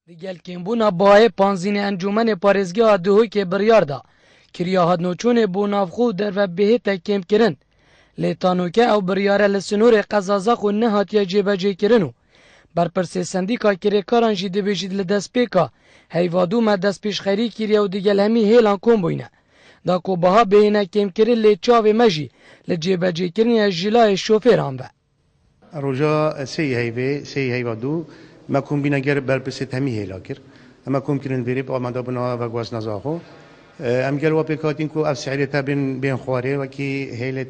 Digel kêmbûna bayê panzînê encûmenê parêzgeha Duhokê biryar da kiriya hadnoçûnê bû navxwe û derbihête kêmkirin. Lê tanûke ew biryare li sînorê Qezaza xwe nehatiye cêbecêkirin û berpirsê sendîka kirêkaran jî dibêjît li destpêka heyvadû me destpêşxerî kiriye û digel hemî hêlan kom bûyne. Da ku biha bihêne kêmkirin lê çavê me jî li cêbecêkirinê jilayê şofêran be. Roja sey heyvadû me kombîna ger berpirsê hemî hêla kir. Em komkirin verî amada bûna vegwaz nazaxo. Em gel we pêkhatin ku ev seirê te bên xwarê wekî hêlê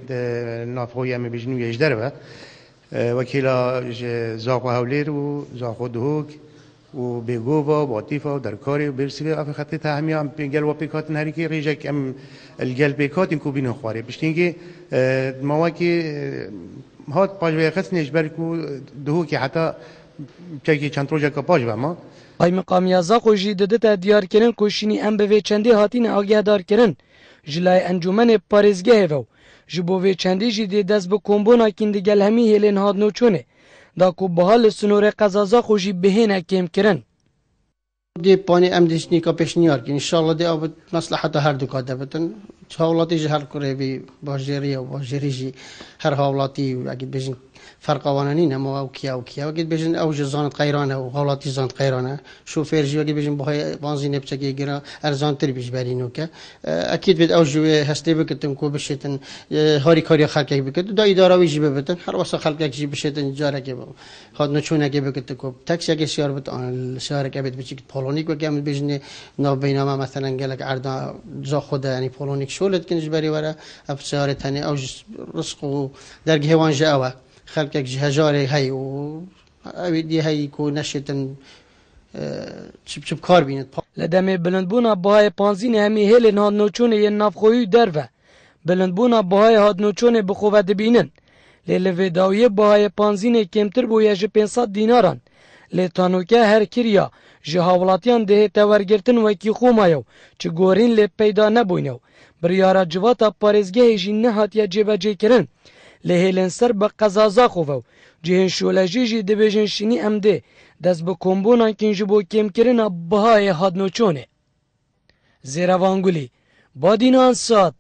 navxoyê em ê bêjin û yê ji derve. Wekîla zaxo Hewlêr û zaxo Duhok û Bêgova, Batîfa û Derkarê û Bêrsivê ev xetê te hemî em gel we pêkhatin herîkê rêjek em li gel pêkhatin ku bînin xwarê. Piştînkê mawekî hat pajvê xistinê ji ber ku Duhokê heta çekî çend rojeka paş ve ma. Qaymaqamiya Zaxo jî didite diyarkirin ku şînî em bi vê çendê hatîne agihdarkirin ji layê encûmenê parêzgehê ve û ji bo vê çendê jî dê dest bi kombûnakîn digel hemî hêlên hadnoçûnê da ku biha li sînorê Qezaza xwe jî bihêne kêmkirin. دی پانی ام دیشنی کا پیشنیار کی انشالله دی اب مصلحت هر دو کا دبتن حوالاتی هر کره بی باجری و باجری جی هر حوالاتی اگه بجن فرق قوانینی نما او کیا اگه بجن او جزانت غیرانه و حوالاتی زانت غیرانه شوفر جی اگه بجن بهای بنزین بچگی گرا ارزان تر بیش برینو که اكيد بد او جو هستی بکتن کو بشتن هاری کاری خلق بکت دا اداره وی جی بتن هر واسه خلق جی بشتن جاره که خود نچونه که بکت کو تاکسی اگه سیار بت سیار که بت بچیک پولونیک و که بجن نو بینما مثلا گلک اردا جا خود یعنی پولونیک شولت کنج بری وره اف سیار تنی او رزق درگه وان جاوا خلقك هجاري هاي و أبدي هاي كو نشتن شب کار بینید. لدمه بلندبونا بهای پانزین همی هیلن هاد نوچونه ین نافخویی درفه. بلندبونا بهای هاد نوچونه بخواه دبینن. لیلوی داویه بهای پانزین کمتر بویه جه 500 دیناران. لیتانوکه هر کریا جه هاولاتیان ده تورگرتن وکی خومایو چه گورین لی پیدا نبوینو. بریارا جواتا پارزگه جی نهاتیا جیبه جی کرن. لهیلن سر به قزازا خوفو. جهن شولجی جی دبیجن شینی امده. دست به کمبونان کنج بو کم کرنا بهای هاد نوچونه. زیروانگولی با دینان ساد